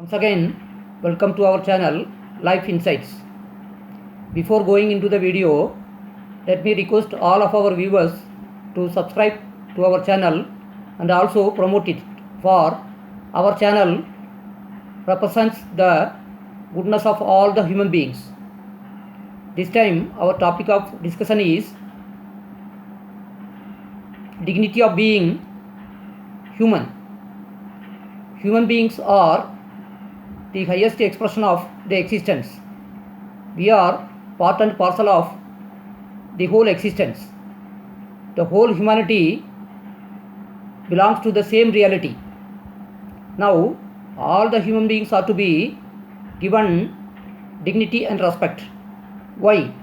Once again, welcome to our channel Life Insights. Before going into the video, let me request all of our viewers to subscribe to our channel and also promote it, for our channel represents the goodness of all the human beings. This time our topic of discussion is dignity of being human. Human beings are the highest expression of the existence. We are part and parcel of the whole existence. The whole humanity belongs to the same reality. Now, all the human beings are to be given dignity and respect. Why?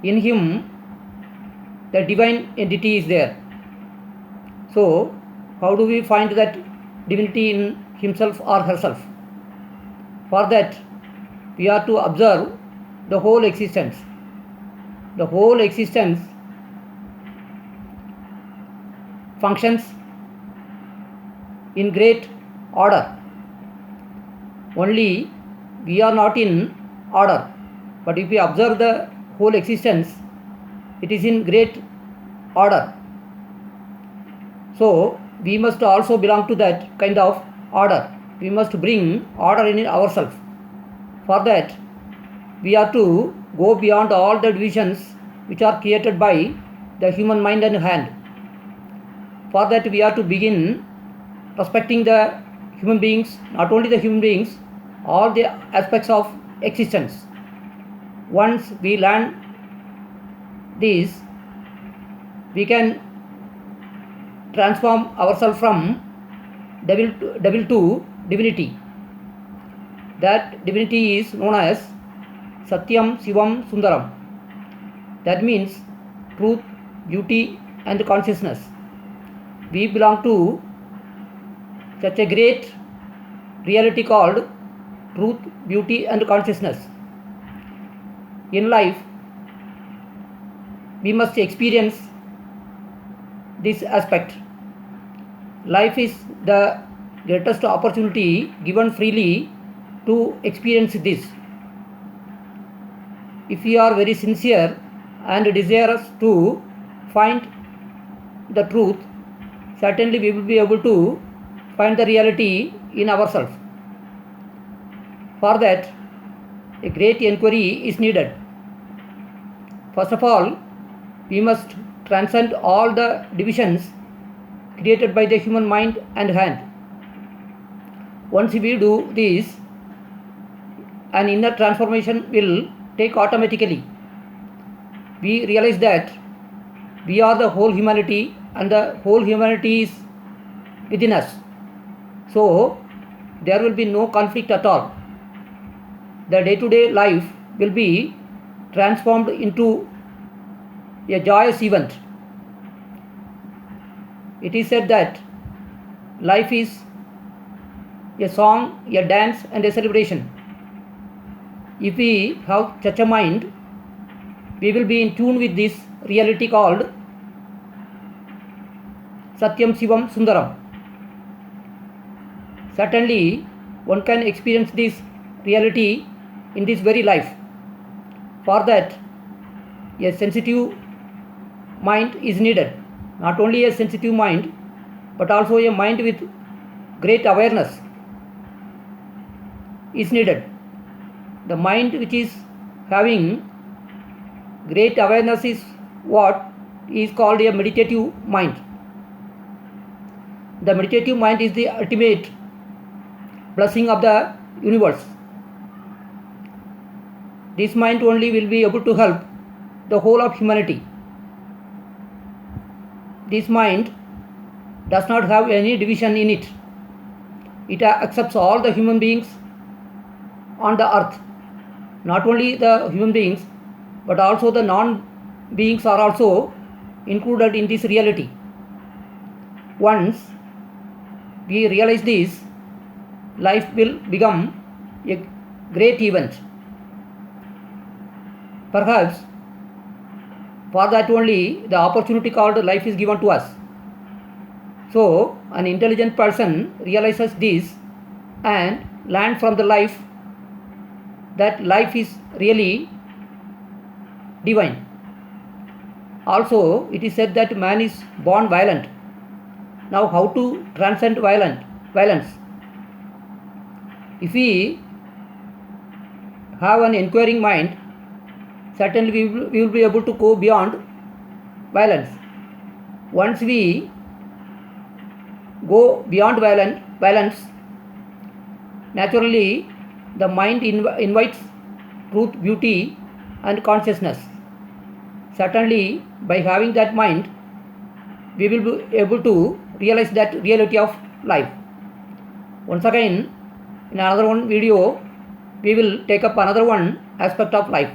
In him, the divine entity is there. So, how do we find that divinity in himself or herself? For that, we are to observe the whole existence. The whole existence functions in great order. Only we are not in order. But if we observe the whole existence, it is in great order. So, we must also belong to that kind of order. We must bring order in ourselves. For that, we are to go beyond all the divisions which are created by the human mind and hand. For that, we are to begin respecting the human beings, not only the human beings, all the aspects of existence. Once we learn this, we can transform ourselves from devil to divinity. That divinity is known as Satyam, Shivam, Sundaram. That means truth, beauty and consciousness. We belong to such a great reality called truth, beauty and consciousness. In life, we must experience this aspect. Life is the greatest opportunity given freely to experience this. If we are very sincere and desirous to find the truth, certainly we will be able to find the reality in ourselves. For that, a great inquiry is needed. First of all, we must transcend all the divisions created by the human mind and hand. Once we do this, an inner transformation will take automatically. We realize that we are the whole humanity and the whole humanity is within us. So, there will be no conflict at all. The day-to-day life will be transformed into a joyous event. It is said that life is a song, a dance and a celebration. If we have such a mind, we will be in tune with this reality called Satyam, Shivam, Sundaram. Certainly, one can experience this reality in this very life. For that, a sensitive mind is needed. Not only a sensitive mind, but also a mind with great awareness is needed. The mind which is having great awareness is what is called a meditative mind. The meditative mind is the ultimate blessing of the universe. This mind only will be able to help the whole of humanity. This mind does not have any division in it. It accepts all the human beings on the earth. Not only the human beings, but also the non-beings are also included in this reality. Once we realize this, life will become a great event. Perhaps for that only the opportunity called life is given to us. So, an intelligent person realizes this and learn from the life that life is really divine. Also, it is said that man is born violent. Now, how to transcend violence? If we have an inquiring mind, certainly we will be able to go beyond violence. Once we go beyond violence, naturally the mind invites truth, beauty and consciousness. Certainly by having that mind, we will be able to realize that reality of life. Once again, in another one video, we will take up another one aspect of life.